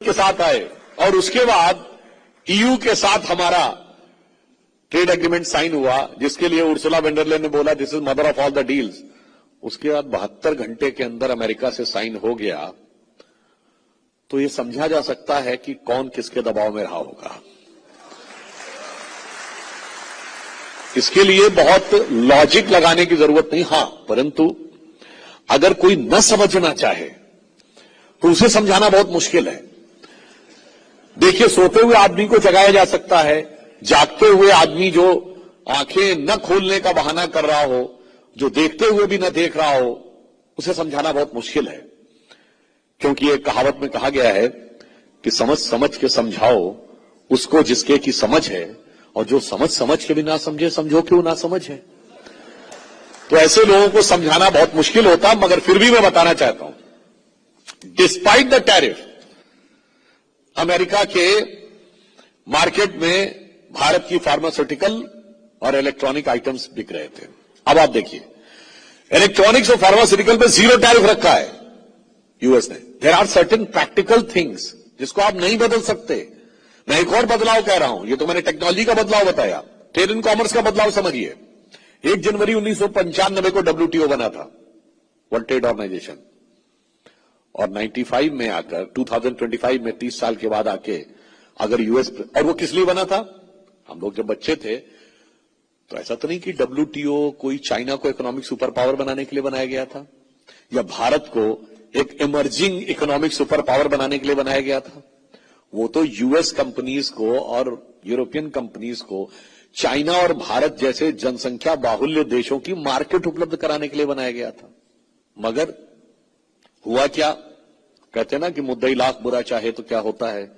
के साथ आए और उसके बाद ईयू के साथ हमारा ट्रेड एग्रीमेंट साइन हुआ, जिसके लिए उर्सुला वेंडरलेन ने बोला this is mother of all the deals. उसके बाद 72 घंटे के अंदर अमेरिका से साइन हो गया, तो यह समझा जा सकता है कि कौन किसके दबाव में रहा होगा। इसके लिए बहुत लॉजिक लगाने की जरूरत नहीं, हां, परंतु अगर कोई न समझना चाहे तो उसे समझाना बहुत मुश्किल है। देखिए, सोते हुए आदमी को जगाया जा सकता है, जागते हुए आदमी जो आंखें न खोलने का बहाना कर रहा हो, जो देखते हुए भी न देख रहा हो, उसे समझाना बहुत मुश्किल है। क्योंकि एक कहावत में कहा गया है कि समझ समझ के समझाओ उसको जिसके की समझ है, और जो समझ समझ के भी ना समझे समझो क्यों ना समझ है। तो ऐसे लोगों को समझाना बहुत मुश्किल होता, मगर फिर भी मैं बताना चाहता हूं, डिस्पाइट द टैरिफ अमेरिका के मार्केट में भारत की फार्मास्यूटिकल और इलेक्ट्रॉनिक आइटम्स बिक रहे थे। अब आप देखिए, इलेक्ट्रॉनिक्स और फार्मास्यूटिकल पे 0 टैरिफ रखा है यूएस ने। There are certain practical things जिसको आप नहीं बदल सकते। मैं एक और बदलाव कह रहा हूं, ये तो मैंने टेक्नोलॉजी का बदलाव बताया, ट्रेड एंड कॉमर्स का बदलाव समझिए। 1 जनवरी 1995 को WTO बना था, वर्ल्ड ट्रेड ऑर्गेनाइजेशन, और 95 में आकर 2025 में 30 साल के बाद आके अगर यूएस, और वो किस लिए बना था? हम लोग जब बच्चे थे तो ऐसा तो नहीं कि WTO कोई चाइना को इकोनॉमिक सुपर पावर बनाने के लिए बनाया गया था, या भारत को एक इमर्जिंग इकोनॉमिक सुपर पावर बनाने के लिए बनाया गया था। वो तो यूएस कंपनीज को और यूरोपियन कंपनीज को चाइना और भारत जैसे जनसंख्या बाहुल्य देशों की मार्केट उपलब्ध कराने के लिए बनाया गया था। मगर हुआ क्या? कहते हैं ना कि मुद्दई लाख बुरा चाहे तो क्या होता है,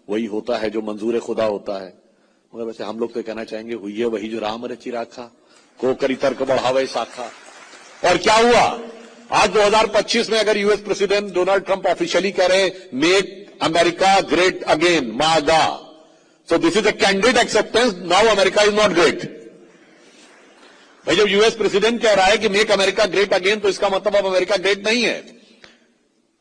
वही होता है जो मंजूर खुदा होता है। मगर वैसे हम लोग तो कहना चाहेंगे, हुई है वही जो राम रचि राखा, को करी तर्क बढ़ावे शाखा। और क्या हुआ? आज 2025 में अगर US president Donald Trump officially कह रहे मेक अमेरिका ग्रेट अगेन, मागा, so this is a candidate acceptance, now America is not great. भाई, जब यूएस प्रेसिडेंट कह रहा है कि मेक अमेरिका ग्रेट अगेन, तो इसका मतलब अब अमेरिका ग्रेट नहीं है।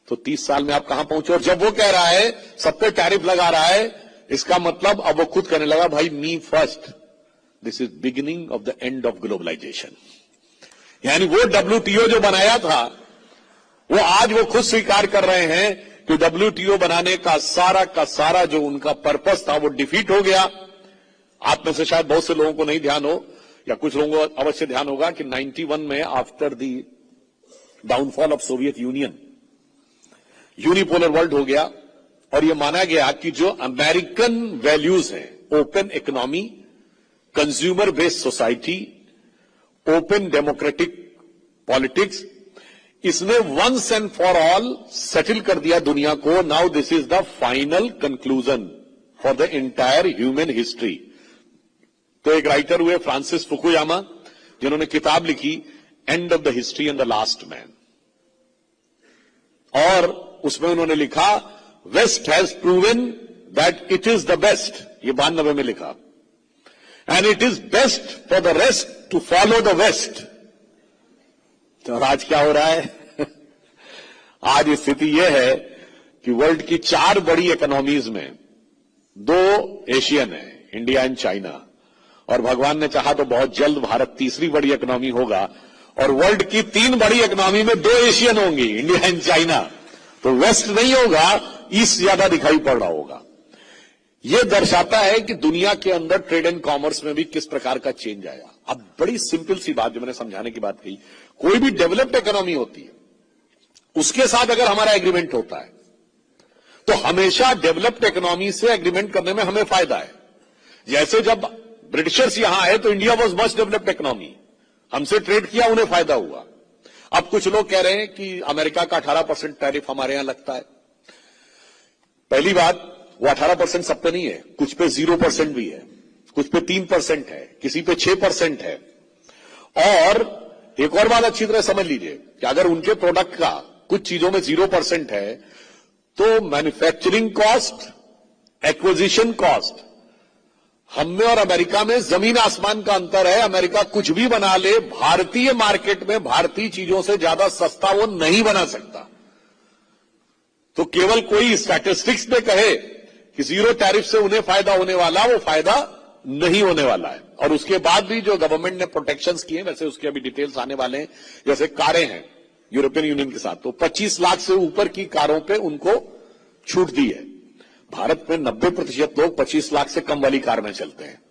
तो 30 साल में आप कहां पहुंचे? और जब वो कह रहा है, सब पे टैरिफ लगा रहा है, इसका मतलब अब वो खुद कहने लगा, भाई me first, this is beginning of the end of globalisation. यानी वो WTO जो बनाया था, वो आज वो खुद स्वीकार कर रहे हैं कि WTO बनाने का सारा जो उनका पर्पस था वो डिफीट हो गया। आप में से शायद बहुत से लोगों को नहीं ध्यान हो, या कुछ लोगों को अवश्य ध्यान होगा कि 91 में after the downfall of Soviet Union unipolar world हो गया, और यह माना गया कि जो अमेरिकन वैल्यूज हैं, open economy, consumer based society, open democratic politics, इसने once and for all settle कर दिया दुनिया को। Now this is the final conclusion for the entire human history. तो एक राइटर हुए फ्रांसिस फुकुयामा, जिन्होंने किताब लिखी end of the history and the last man, और उसमें उन्होंने लिखा west has proven that it is the best, ये 92 में लिखा, and it is best for the rest to follow the west. तो आज क्या हो रहा है? आज स्थिति यह है कि वर्ल्ड की 4 बड़ी इकोनॉमीज में 2 एशियन है, इंडिया एंड चाइना, और भगवान ने चाहा तो बहुत जल्द भारत तीसरी बड़ी इकोनॉमी होगा, और वर्ल्ड की 3 बड़ी इकोनॉमी में 2 एशियन होंगी, इंडिया एंड चाइना। तो वेस्ट नहीं होगा, ईस्ट ज्यादा दिखाई पड़ रहा होगा। यह दर्शाता है कि दुनिया के अंदर ट्रेड एंड कॉमर्स में भी किस प्रकार का चेंज आया। अब बड़ी सिंपल सी बात जो मैंने समझाने की बात कही, कोई भी डेवलप्ड इकोनॉमी होती है, उसके साथ अगर हमारा एग्रीमेंट होता है तो हमेशा डेवलप्ड इकोनॉमी से एग्रीमेंट करने में हमें फायदा है। जैसे जब ब्रिटिशर्स यहां आए तो India was much developed economy, हमसे ट्रेड किया, उन्हें फायदा हुआ। अब कुछ लोग कह रहे हैं कि अमेरिका का 18% टैरिफ हमारे यहां लगता है। पहली बात, वो 18% सब पे नहीं है, कुछ पे 0% भी है, कुछ पे 3% है, किसी पे 6% है। और एक और बात अच्छी तरह समझ लीजिए कि अगर उनके प्रोडक्ट का कुछ चीजों में 0% है, तो मैन्युफैक्चरिंग कॉस्ट, एक्विजिशन कॉस्ट, हम में और अमेरिका में जमीन आसमान का अंतर है। अमेरिका कुछ भी बना ले, भारतीय मार्केट में भारतीय चीजों से ज्यादा सस्ता वो नहीं बना सकता। तो केवल कोई स्टैटिस्टिक्स में कहे कि जीरो टैरिफ से उन्हें फायदा होने वाला, वो फायदा नहीं होने वाला है। और उसके बाद भी जो गवर्नमेंट ने प्रोटेक्शंस किए, वैसे उसके अभी डिटेल्स आने वाले हैं। जैसे कारें हैं यूरोपियन यूनियन के साथ, तो 25 लाख से ऊपर की कारों पे उनको छूट दी है। भारत में 90% लोग 25 लाख से कम वाली कार में चलते हैं।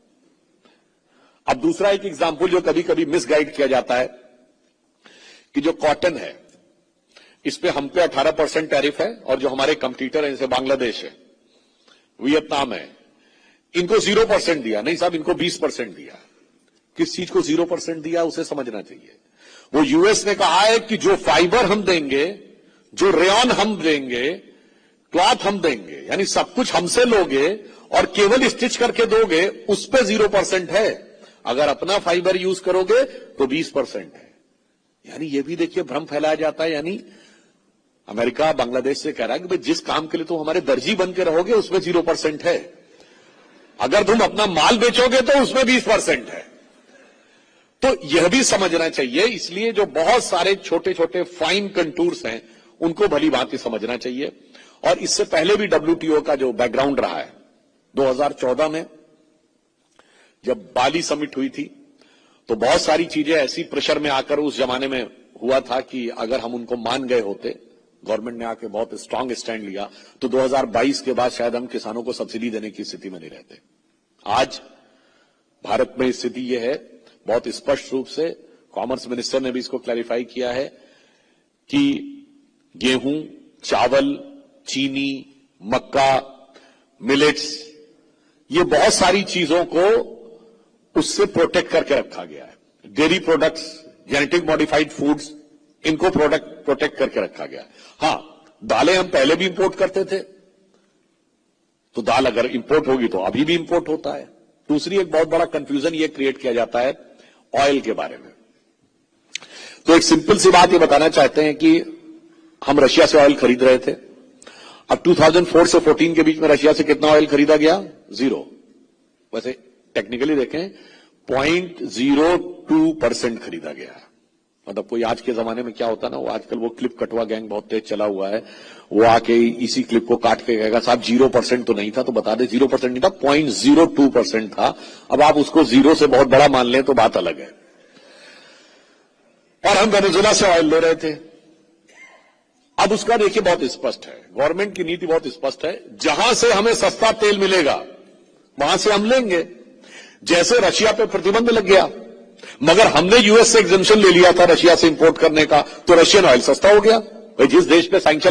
अब दूसरा एक एग्जाम्पल जो कभी कभी मिसगाइड किया जाता है कि जो कॉटन है इस पे हम पे 18% टैरिफ है, और जो हमारे कंपटीटर है जैसे बांग्लादेश है, वियतनाम है, इनको 0% दिया। नहीं साहब, इनको 20% दिया। किस चीज को 0% दिया उसे समझना चाहिए। वो यूएस ने कहा है कि जो फाइबर हम देंगे, जो रेयन हम देंगे, क्लॉथ हम देंगे, यानी सब कुछ हमसे लोगे और केवल स्टिच करके दोगे, उस पे 0% है। अगर अपना फाइबर यूज करोगे तो 20% है। यानी ये भी देखिए भ्रम फैलाया जाता है। यानी अमेरिका बांग्लादेश से कह रहा है कि भाई जिस काम के लिए तुम हमारे दर्जी बन के रहोगे उसमें 0% है, अगर तुम अपना माल बेचोगे तो उसमें 20% है। तो यह भी समझना चाहिए। इसलिए जो बहुत सारे छोटे छोटे फाइन कंटूर्स हैं उनको भली भांति समझना चाहिए। और इससे पहले भी डब्ल्यूटीओ का जो बैकग्राउंड रहा है, 2014 में जब बाली समिट हुई थी तो बहुत सारी चीजें ऐसी प्रेशर में आकर उस जमाने में हुआ था कि अगर हम उनको मान गए होते, गवर्नमेंट ने आके बहुत स्ट्रांग स्टैंड लिया, तो 2022 के बाद शायद हम किसानों को सब्सिडी देने की स्थिति में नहीं रहते। आज भारत में स्थिति यह है, बहुत स्पष्ट रूप से कॉमर्स मिनिस्टर ने भी इसको क्लैरिफाई किया है कि गेहूं, चावल, चीनी, मक्का, मिलेट्स, ये बहुत सारी चीजों को उससे प्रोटेक्ट करके रखा गया है। Dairy products, genetic modified foods, इनको प्रोटेक्ट करके रखा गया। हां, दालें हम पहले भी इंपोर्ट करते थे, तो दाल अगर इंपोर्ट होगी तो अभी भी इंपोर्ट होता है। दूसरी एक बहुत बड़ा कंफ्यूजन ये क्रिएट किया जाता है ऑयल के बारे में। तो एक सिंपल सी बात ये बताना चाहते हैं कि हम रशिया से ऑयल खरीद रहे थे। अब 2004 से 14 के बीच में रशिया से कितना ऑयल खरीदा गया? 0। वैसे टेक्निकली देखें 0.02% खरीदा गया है। मतलब कोई आज के जमाने में क्या होता है ना, वो आजकल वो क्लिप कटवा गैंग बहुत तेज चला हुआ है, वो आके इसी क्लिप को काट के कहेगा साहब 0% तो नहीं था, तो बता दे 0% नहीं था, 0.02% था। अब आप उसको 0 से बहुत बड़ा मान लें तो बात अलग है। और हम वेनेजुएला से ऑयल ले रहे थे। अब उसका देखिए बहुत स्पष्ट है, गवर्नमेंट की नीति बहुत स्पष्ट है, जहां से हमें सस्ता तेल मिलेगा वहां से हम लेंगे। जैसे रशिया पे प्रतिबंध लग गया, मगर हमने यूएस से एग्जेम्पशन ले लिया था रशिया से इंपोर्ट करने का, तो रशियन ऑयल सस्ता हो गया। भाई जिस देश पे सैंक्शन